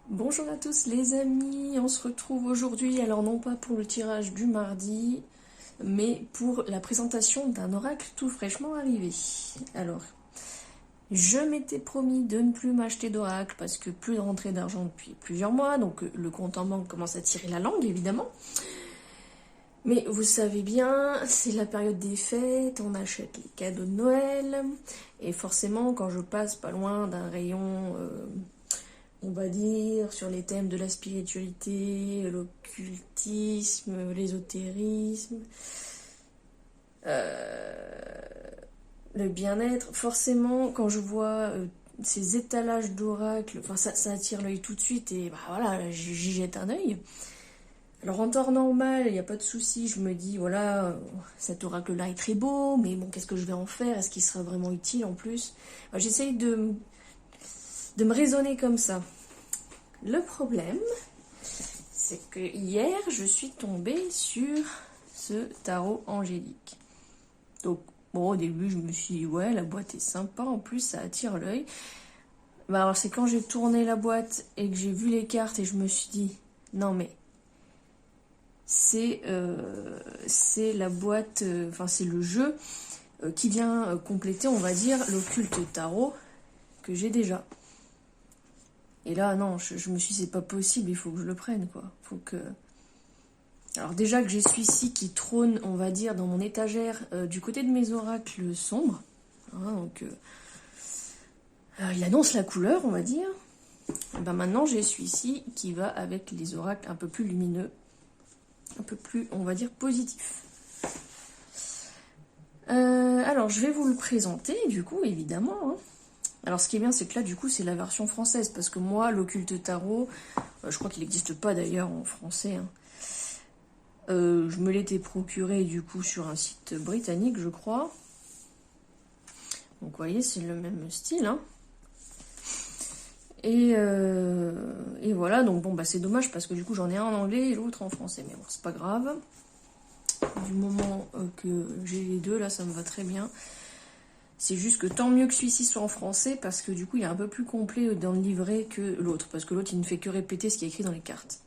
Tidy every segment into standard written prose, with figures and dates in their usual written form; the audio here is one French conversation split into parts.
Bonjour à tous les amis, on se retrouve aujourd'hui, alors non pas pour le tirage du mardi, mais pour la présentation d'un oracle tout fraîchement arrivé. Alors, je m'étais promis de ne plus m'acheter d'oracle parce que plus de rentrée d'argent depuis plusieurs mois, donc le compte en banque commence à tirer la langue évidemment. Mais vous savez bien, c'est la période des fêtes, on achète les cadeaux de Noël, et forcément quand je passe pas loin d'un rayon... on va dire, sur les thèmes de la spiritualité, l'occultisme, l'ésotérisme, le bien-être. Forcément, quand je vois ces étalages d'oracles, enfin, ça attire l'œil tout de suite et bah voilà, j'y jette un œil. Alors en temps normal, il n'y a pas de souci, je me dis, voilà, cet oracle-là est très beau, mais bon, qu'est-ce que je vais en faire? Est-ce qu'il sera vraiment utile en plus? J'essaye de me raisonner comme ça. Le problème, c'est que hier, je suis tombée sur ce tarot angélique. Donc, bon, au début, je me suis dit, ouais, la boîte est sympa, en plus, ça attire l'œil. Bah, alors, c'est quand j'ai tourné la boîte et que j'ai vu les cartes et je me suis dit, non, mais c'est la boîte, enfin, c'est le jeu qui vient compléter, on va dire, l'occulte tarot que j'ai déjà. Et là, non, je me suis dit, c'est pas possible, il faut que je le prenne, quoi. Faut que... Alors déjà que j'ai celui-ci qui trône, on va dire, dans mon étagère du côté de mes oracles sombres. Hein, donc, il annonce la couleur, on va dire. Et ben maintenant, j'ai celui-ci qui va avec les oracles un peu plus lumineux, un peu plus, on va dire, positifs. Alors, je vais vous le présenter, du coup, évidemment. Hein. Alors, ce qui est bien, c'est que là, du coup, c'est la version française, parce que moi, l'occulte tarot, je crois qu'il n'existe pas d'ailleurs en français. Hein. Je me l'étais procuré du coup sur un site britannique, je crois. Donc vous voyez, c'est le même style. Hein. Et voilà, donc bon, bah c'est dommage parce que du coup j'en ai un en anglais et l'autre en français. Mais bon, c'est pas grave. Du moment que j'ai les deux, là, ça me va très bien. C'est juste que tant mieux que celui-ci soit en français parce que du coup il est un peu plus complet dans le livret que l'autre. Parce que l'autre, il ne fait que répéter ce qui est écrit dans les cartes.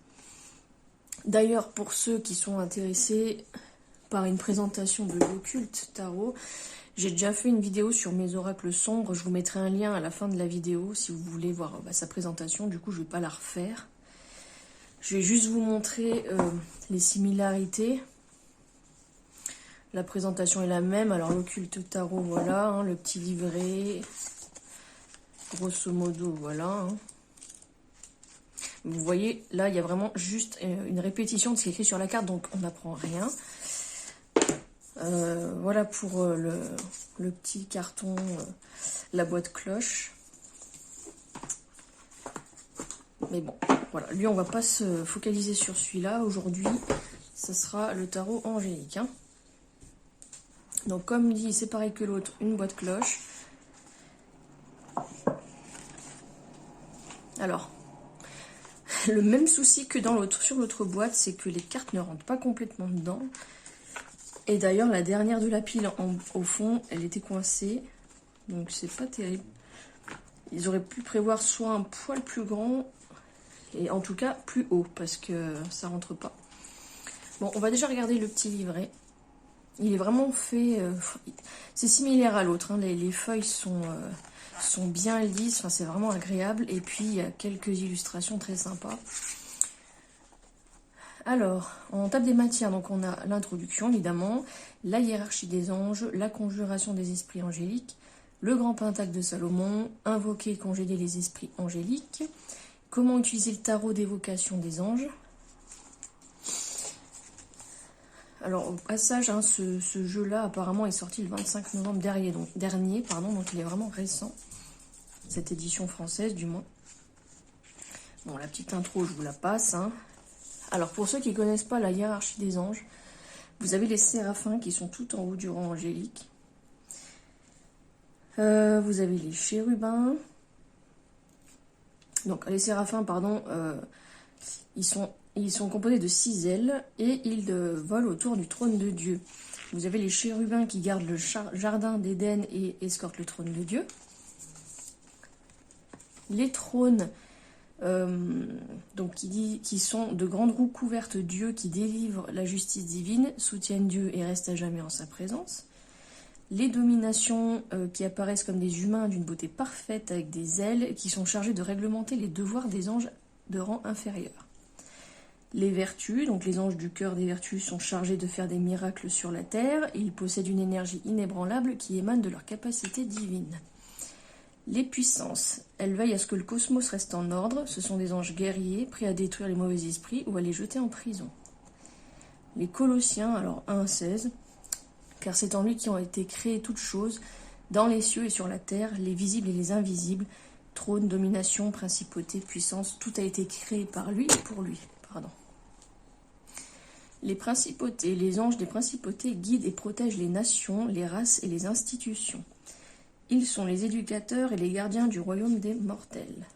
D'ailleurs, pour ceux qui sont intéressés par une présentation de l'occulte tarot, j'ai déjà fait une vidéo sur mes oracles sombres. Je vous mettrai un lien à la fin de la vidéo si vous voulez voir sa présentation. Du coup, je ne vais pas la refaire. Je vais juste vous montrer les similarités. La présentation est la même. Alors, l'occulte tarot, voilà, hein, le petit livret. Grosso modo, voilà. Hein. Vous voyez, là, il y a vraiment juste une répétition de ce qui est écrit sur la carte, donc on n'apprend rien. Voilà pour le petit carton, la boîte cloche. Mais bon, voilà. Lui, on va pas se focaliser sur celui-là. Aujourd'hui, ça sera le tarot angélique. Hein. Donc, comme dit, c'est pareil que l'autre, une boîte cloche. Alors, le même souci que sur l'autre boîte, c'est que les cartes ne rentrent pas complètement dedans. Et d'ailleurs, la dernière de la pile, au fond, elle était coincée. Donc, c'est pas terrible. Ils auraient pu prévoir soit un poil plus grand, et en tout cas plus haut, parce que ça rentre pas. Bon, on va déjà regarder le petit livret. Il est vraiment fait... c'est similaire à l'autre. Hein. Les feuilles sont bien lisses, enfin, c'est vraiment agréable. Et puis, il y a quelques illustrations très sympas. Alors, on tape des matières, donc on a l'introduction évidemment, la hiérarchie des anges, la conjuration des esprits angéliques, le grand pentacle de Salomon, invoquer et congédier les esprits angéliques, comment utiliser le tarot d'évocation des anges. Alors, au passage, hein, ce jeu-là apparemment est sorti le 25 novembre dernier, donc il est vraiment récent, cette édition française du moins. Bon, la petite intro, je vous la passe, hein. Alors, pour ceux qui ne connaissent pas la hiérarchie des anges, vous avez les séraphins qui sont tout en haut du rang angélique. Vous avez les chérubins. Donc, les séraphins, pardon, ils sont composés de 6 ailes et ils volent autour du trône de Dieu. Vous avez les chérubins qui gardent le jardin d'Éden et escortent le trône de Dieu. Les trônes Donc qui sont de grandes roues couvertes Dieu, qui délivrent la justice divine, soutiennent Dieu et restent à jamais en sa présence. Les dominations qui apparaissent comme des humains d'une beauté parfaite avec des ailes, qui sont chargés de réglementer les devoirs des anges de rang inférieur. Les vertus, donc les anges du cœur des vertus, sont chargés de faire des miracles sur la terre. Ils possèdent une énergie inébranlable qui émane de leur capacité divine. Les puissances, elles veillent à ce que le cosmos reste en ordre. Ce sont des anges guerriers, prêts à détruire les mauvais esprits ou à les jeter en prison. Les Colossiens, alors 1:16, car c'est en lui qui ont été créées toutes choses, dans les cieux et sur la terre, les visibles et les invisibles, trône, domination, principauté, puissance, tout a été créé par lui et pour lui. Les principautés, les anges des principautés guident et protègent les nations, les races et les institutions. Ils sont les éducateurs et les gardiens du royaume des mortels.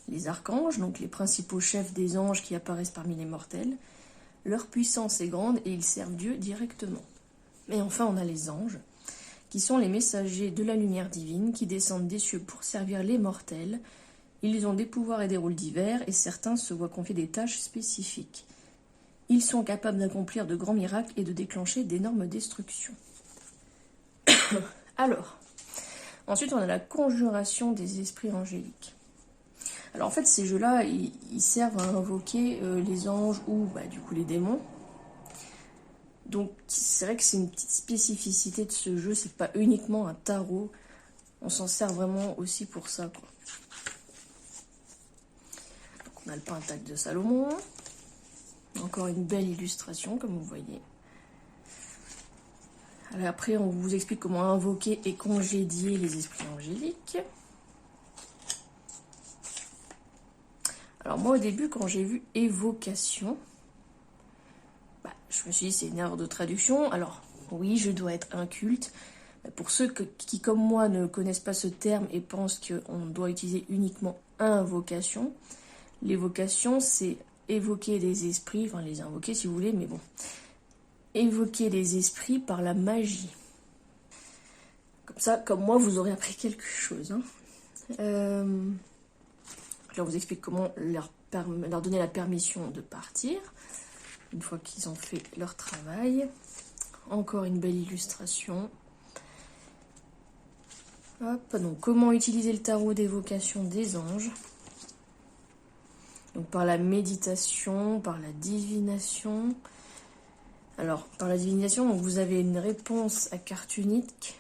Les archanges, donc les principaux chefs des anges qui apparaissent parmi les mortels, leur puissance est grande et ils servent Dieu directement. Et enfin, on a les anges, qui sont les messagers de la lumière divine, qui descendent des cieux pour servir les mortels. Ils ont des pouvoirs et des rôles divers, et certains se voient confier des tâches spécifiques. Ils sont capables d'accomplir de grands miracles et de déclencher d'énormes destructions. Alors, ensuite on a la conjuration des esprits angéliques. Alors en fait ces jeux-là, ils servent à invoquer les anges ou du coup les démons. Donc c'est vrai que c'est une petite spécificité de ce jeu, c'est pas uniquement un tarot, on s'en sert vraiment aussi pour ça, quoi. Donc on a le Pentacle de Salomon, encore une belle illustration comme vous voyez. Alors après on vous explique comment invoquer et congédier les esprits angéliques. Alors moi au début quand j'ai vu évocation, je me suis dit c'est une erreur de traduction. Alors oui, je dois être inculte. Pour ceux qui comme moi ne connaissent pas ce terme et pensent qu'on doit utiliser uniquement invocation, l'évocation c'est évoquer les esprits, enfin les invoquer si vous voulez, mais bon, évoquer les esprits par la magie. Comme ça, comme moi, vous aurez appris quelque chose. Je vous explique comment leur donner la permission de partir, une fois qu'ils ont fait leur travail. Encore une belle illustration. Hop, donc comment utiliser le tarot d'évocation des anges. Donc par la méditation, par la divination. Alors, par la divination, donc vous avez une réponse à carte unique,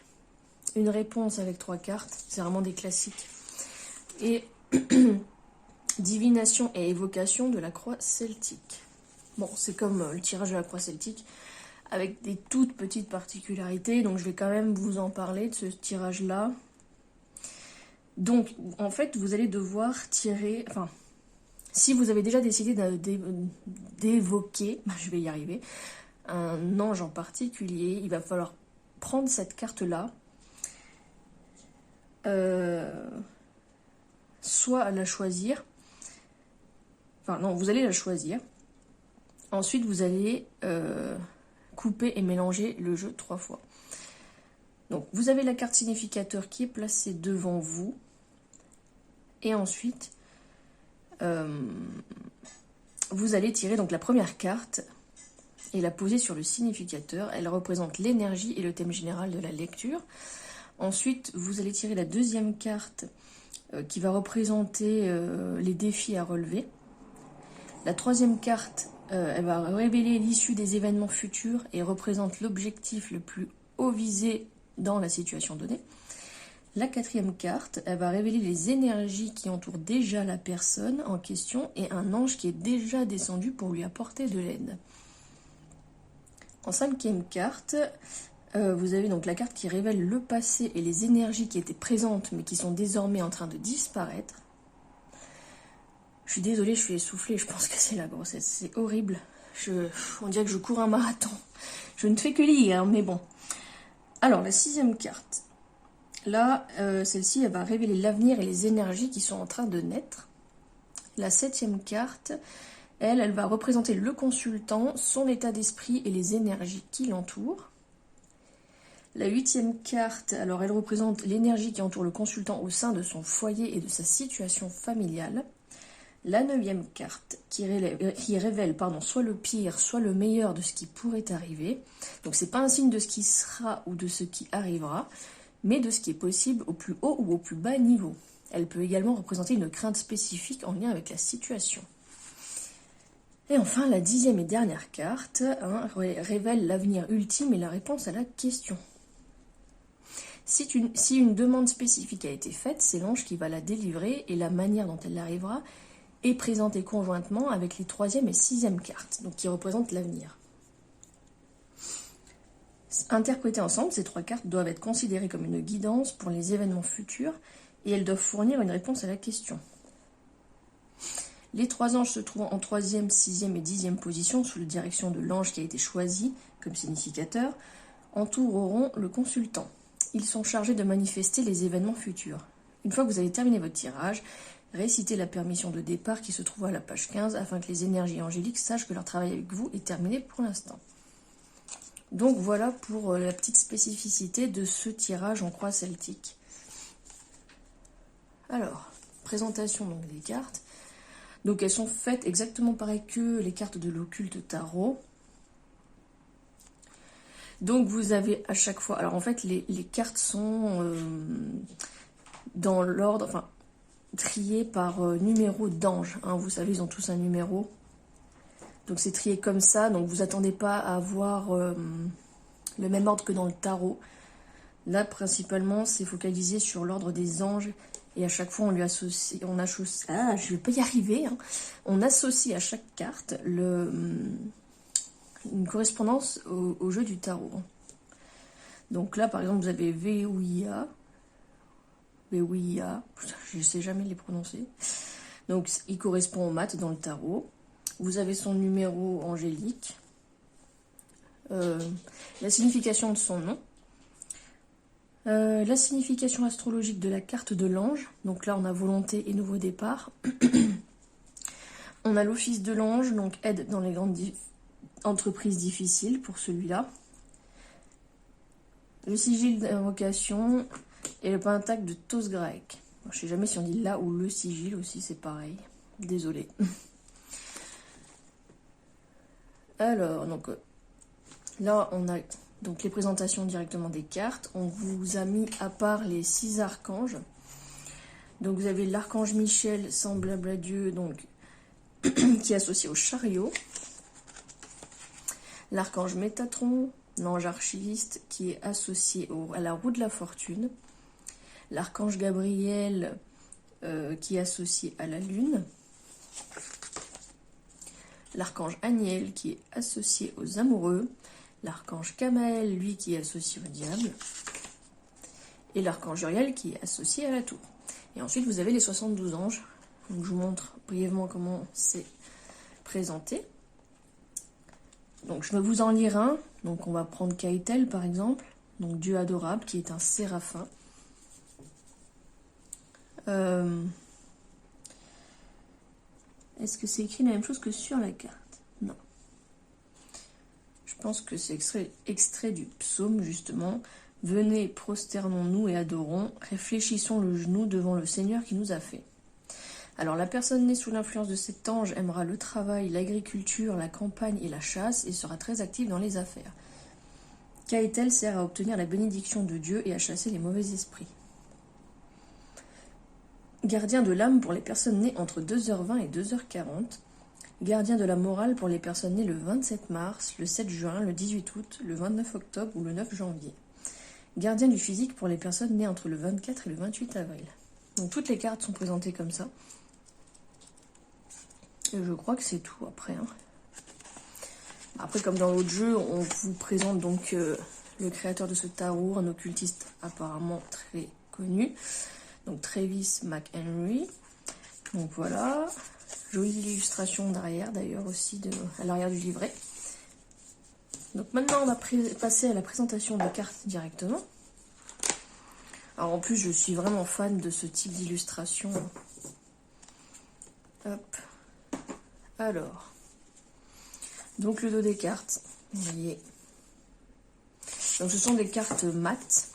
une réponse avec 3 cartes, c'est vraiment des classiques. Et divination et évocation de la croix celtique. Bon, c'est comme le tirage de la croix celtique, avec des toutes petites particularités, donc je vais quand même vous en parler de ce tirage-là. Donc, en fait, vous allez devoir tirer, enfin, si vous avez déjà décidé d'évoquer, je vais y arriver, un ange en particulier, il va falloir prendre cette carte-là, soit la choisir, enfin non, vous allez la choisir, ensuite vous allez couper et mélanger le jeu 3 fois. Donc vous avez la carte significateur qui est placée devant vous, et ensuite vous allez tirer donc la première carte et la poser sur le significateur. Elle représente l'énergie et le thème général de la lecture. Ensuite, vous allez tirer la deuxième carte qui va représenter les défis à relever. La troisième carte, elle va révéler l'issue des événements futurs et représente l'objectif le plus haut visé dans la situation donnée. La quatrième carte, elle va révéler les énergies qui entourent déjà la personne en question et un ange qui est déjà descendu pour lui apporter de l'aide. En cinquième carte, vous avez donc la carte qui révèle le passé et les énergies qui étaient présentes mais qui sont désormais en train de disparaître. Je suis désolée, je suis essoufflée, je pense que c'est la grossesse, c'est horrible. On dirait que je cours un marathon. Je ne fais que lire, mais bon. Alors, la sixième carte. Là, celle-ci, elle va révéler l'avenir et les énergies qui sont en train de naître. La septième carte, elle va représenter le consultant, son état d'esprit et les énergies qui l'entourent. La 8e carte, alors elle représente l'énergie qui entoure le consultant au sein de son foyer et de sa situation familiale. La 9e carte qui révèle soit le pire, soit le meilleur de ce qui pourrait arriver. Donc c'est pas un signe de ce qui sera ou de ce qui arrivera, mais de ce qui est possible au plus haut ou au plus bas niveau. Elle peut également représenter une crainte spécifique en lien avec la situation. Et enfin, la 10e et dernière carte révèle l'avenir ultime et la réponse à la question. Si une demande spécifique a été faite, c'est l'ange qui va la délivrer et la manière dont elle arrivera est présentée conjointement avec les 3e et 6e cartes, donc qui représentent l'avenir. Interprétées ensemble, ces 3 cartes doivent être considérées comme une guidance pour les événements futurs et elles doivent fournir une réponse à la question. Les 3 anges se trouvant en 3e, 6e et 10e position sous la direction de l'ange qui a été choisi comme significateur entoureront le consultant. Ils sont chargés de manifester les événements futurs. Une fois que vous avez terminé votre tirage, récitez la permission de départ qui se trouve à la page 15 afin que les énergies angéliques sachent que leur travail avec vous est terminé pour l'instant. Donc voilà pour la petite spécificité de ce tirage en croix celtique. Alors, présentation donc des cartes. Donc elles sont faites exactement pareil que les cartes de l'occulte tarot. Donc vous avez à chaque fois... Alors en fait les cartes sont dans l'ordre, enfin triées par numéro d'ange. Hein, vous savez, ils ont tous un numéro. Donc c'est trié comme ça. Donc vous attendez pas à avoir le même ordre que dans le tarot. Là principalement c'est focalisé sur l'ordre des anges. Et à chaque fois on lui associe... je vais pas y arriver. Hein, on associe à chaque carte une correspondance au jeu du tarot. Donc là, par exemple, vous avez Veuia, je ne sais jamais les prononcer. Donc, il correspond au mat dans le tarot. Vous avez son numéro angélique, la signification de son nom, la signification astrologique de la carte de l'ange. Donc là, on a volonté et nouveau départ. On a l'office de l'ange, donc aide dans les grandes entreprise difficile pour celui-là. Le sigil d'invocation et le pentacle de Tos grec. Je ne sais jamais si on dit là ou le sigil aussi, c'est pareil. Désolée. Alors, donc là, on a donc les présentations directement des cartes. On vous a mis à part les 6 archanges. Donc vous avez l'archange Michel, semblable à Dieu, donc qui est associé au chariot. L'archange Métatron, l'ange archiviste qui est associé à la roue de la fortune. L'archange Gabriel qui est associé à la lune. L'archange Aniel qui est associé aux amoureux. L'archange Kamaël, lui, qui est associé au diable. Et l'archange Uriel qui est associé à la tour. Et ensuite, vous avez les 72 anges. Donc, je vous montre brièvement comment c'est présenté. Donc je vais vous en lire un. Donc on va prendre Keitel par exemple. Donc Dieu adorable qui est un séraphin. Est-ce que c'est écrit la même chose que sur la carte? Non. Je pense que c'est extrait du psaume justement. Venez, prosternons-nous et adorons. Réfléchissons le genou devant le Seigneur qui nous a fait. Alors, la personne née sous l'influence de cet ange aimera le travail, l'agriculture, la campagne et la chasse et sera très active dans les affaires. Keitel sert à obtenir la bénédiction de Dieu et à chasser les mauvais esprits. Gardien de l'âme pour les personnes nées entre 2h20 et 2h40. Gardien de la morale pour les personnes nées le 27 mars, le 7 juin, le 18 août, le 29 octobre ou le 9 janvier. Gardien du physique pour les personnes nées entre le 24 et le 28 avril. Donc toutes les cartes sont présentées comme ça. Et je crois que c'est tout après. Hein. Après, comme dans l'autre jeu, on vous présente donc le créateur de ce tarot, un occultiste apparemment très connu. Donc Travis McHenry. Donc voilà. Jolie illustration derrière d'ailleurs aussi à l'arrière du livret. Donc maintenant on va passer à la présentation des cartes directement. Alors en plus je suis vraiment fan de ce type d'illustration. Hop. Alors. Donc le dos des cartes. Vous voyez. Donc ce sont des cartes mat.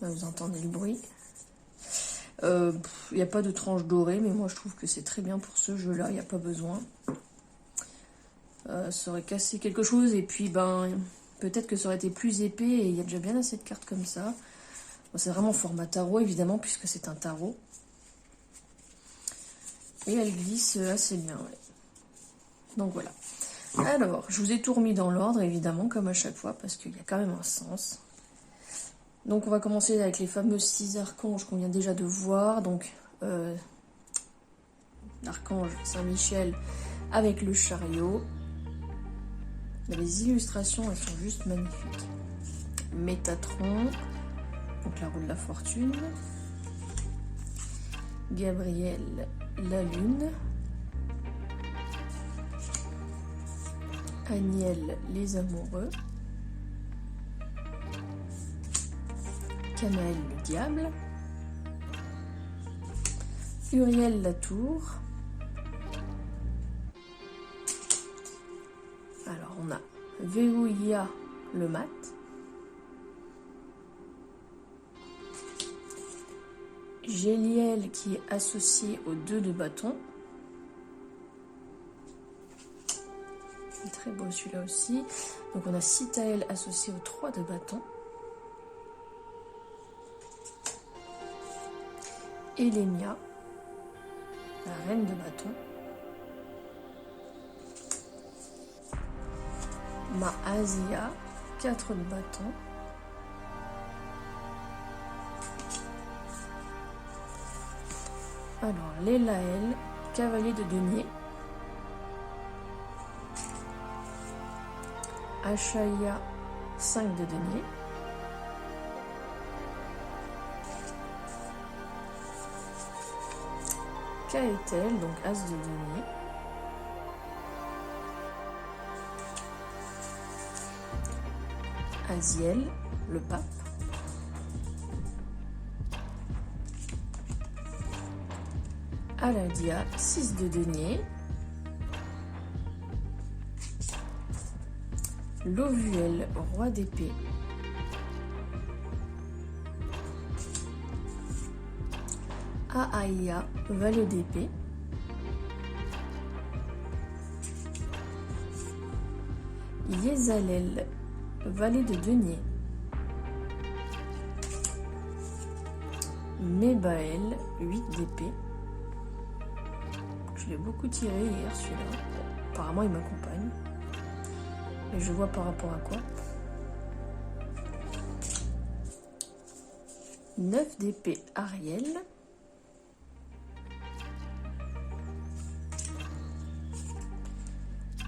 Là, vous entendez le bruit. Il n'y a pas de tranche dorée, mais moi je trouve que c'est très bien pour ce jeu-là, il n'y a pas besoin. Ça aurait cassé quelque chose, et puis ben peut-être que ça aurait été plus épais, et il y a déjà bien assez de cartes comme ça. Bon, c'est vraiment format tarot, évidemment, puisque c'est un tarot. Et elle glisse assez bien, ouais. Donc voilà. Alors, je vous ai tout remis dans l'ordre, évidemment, comme à chaque fois, parce qu'il y a quand même un sens. Donc on va commencer avec les fameux 6 archanges qu'on vient déjà de voir. Donc l'archange Saint-Michel avec le chariot. Les illustrations, elles sont juste magnifiques. Métatron, donc la roue de la fortune. Gabriel, la lune. Aniel, les amoureux. Canaël, le diable. Uriel, la tour. Alors on a Veouya, le mat. Géliel qui est associé aux 2 de bâton. Il est très beau celui-là aussi. Donc on a Citaël associé aux 3 de bâton. Elémia, la reine de bâton. Maasia, 4 de bâton. Alors, Lélaël, cavalier de denier. Achaya, 5 de denier. Kaetel, donc as de denier. Aziel, le pape. Aladia, 6 de denier. Lovuel, roi d'épée. Aaya, valet d'épée. Yézalel, valet de denier. Mébaël, 8 d'épée. Je l'ai beaucoup tiré hier celui-là. Apparemment il m'accompagne. Mais je vois par rapport à quoi. 9 d'épée Ariel.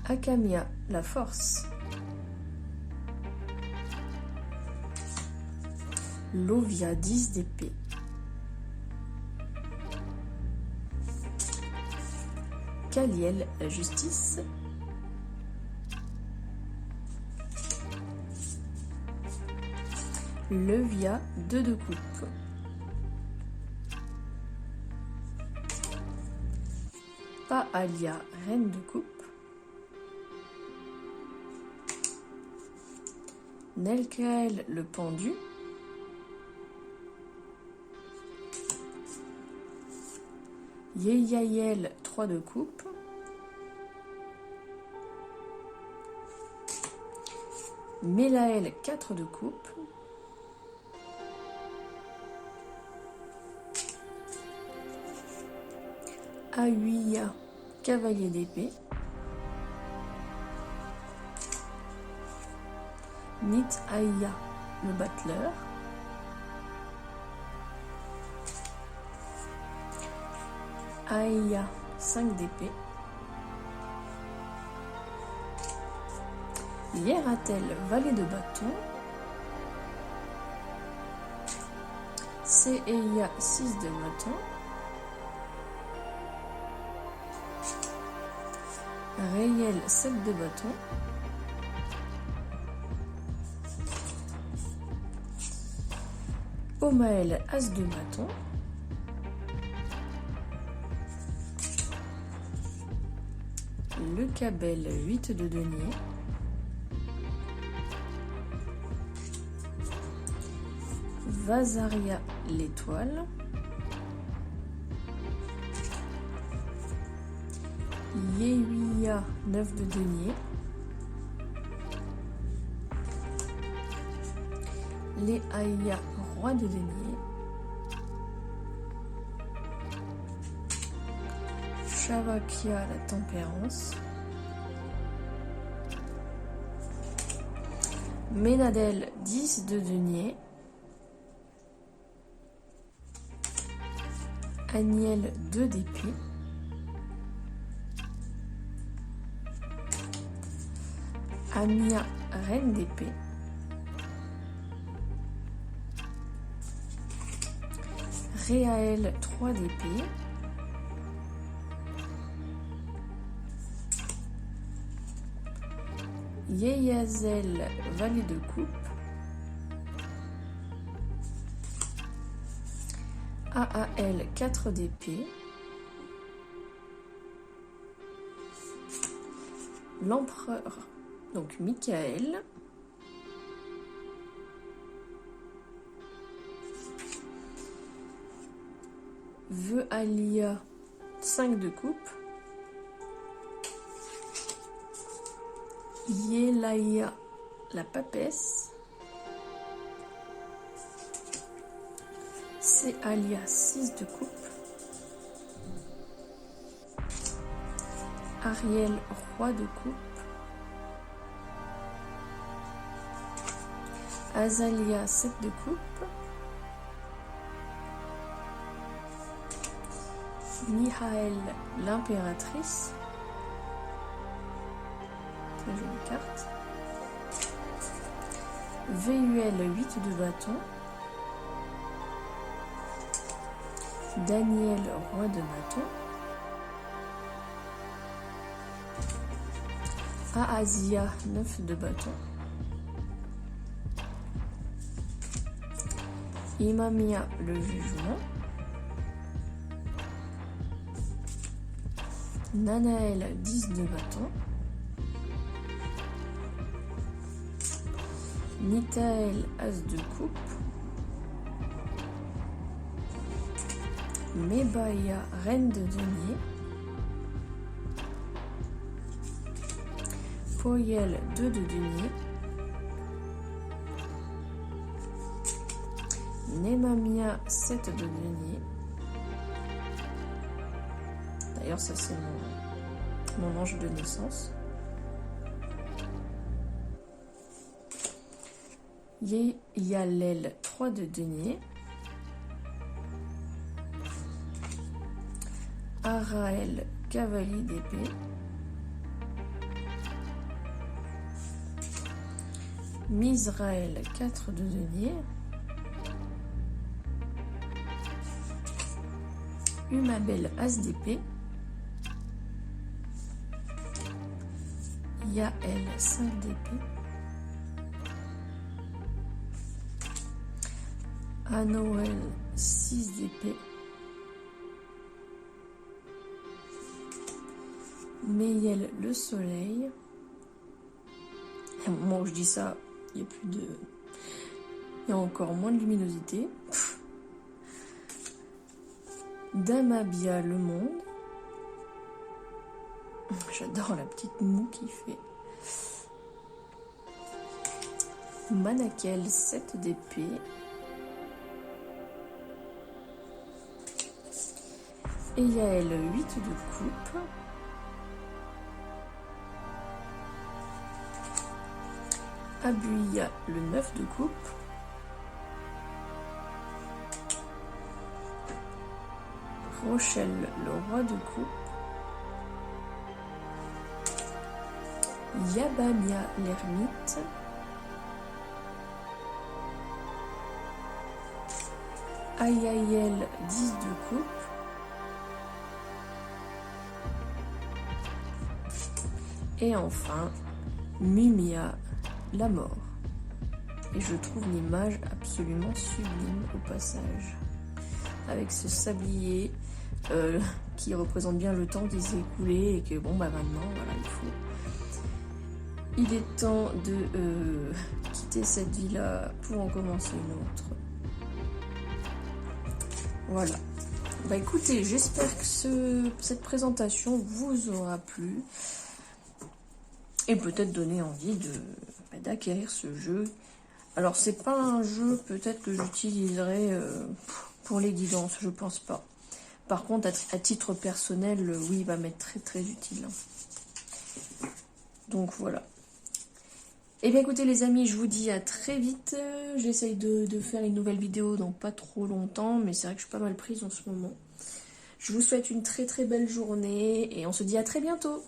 Akamia, la force. Lovia, 10 d'épée. Kaliel, la justice. Levia, 2 de coupe. Paalia, reine de coupe. Nelkael, le pendu. Yeyael, 3 de coupe. Mélaël, 4 de coupe. Ahuia, cavalier d'épée. Nit Aïa, le battleur. Aïa, 5 d'épée. Yeratel, valet de bâton. Seeia, 6 de bâton. Rayel, 7 de bâton. Omaël, as de bâton. Le Cabel, 8 de denier. Vasaria l'étoile, Yehuia 9 de denier, Leaïa roi de denier, Shavakia la tempérance, Ménadel 10 de denier, Aniel 2 d'épée, Amia reine d'épée, Réaël 3 d'épée, Yeyazel valet de coupe, Aael 4 d'épée, l'empereur, donc Michael, Vealia 5 de coupe, Yelaïa la papesse, Céalia 6 de coupe, Ariel roi de coupe, Azalia 7 de coupe, Mihaël l'impératrice, très jolie carte, Véuel 8 de bâton, Daniel roi de bâton, Aazia 9 de bâton, Imamia le jugement, Nanaël 10 de bâton, Nitaël as de coupe, Mebaya reine de denier, Poyel 2 de denier, Nemamia 7 de denier. D'ailleurs ça c'est mon ange de naissance. Yalel 3 de denier, Araël cavalier d'épée, Misraël 4 de denier, Humabel as d'épée, Yaël 5 d'épée, Anoël 6 d'épée, Meyel le soleil. Et au moment où je dis ça, il y a encore moins de luminosité. Damabia le monde. J'adore la petite moue qu'il fait. Manakel 7 d'épée. Et Yaël 8 de coupe. Abuya le 9 de coupe. Rochelle le roi de coupe. Yabamia l'ermite. Ayaël 10 de coupe. Et enfin, Mumia, la mort. Et je trouve l'image absolument sublime au passage. Avec ce sablier qui représente bien le temps qui s'est écoulé et que bon bah maintenant voilà il est temps de quitter cette vie là pour en commencer une autre. Voilà. Bah écoutez, j'espère que cette présentation vous aura plu. Et peut-être donner envie d'acquérir ce jeu. Alors c'est pas un jeu peut-être que j'utiliserai pour les guidances, je pense pas. Par contre à titre personnel, oui, il va m'être très très utile. Donc voilà. Et bien écoutez les amis, je vous dis à très vite. J'essaye de faire une nouvelle vidéo dans pas trop longtemps, mais c'est vrai que je suis pas mal prise en ce moment. Je vous souhaite une très très belle journée et on se dit à très bientôt.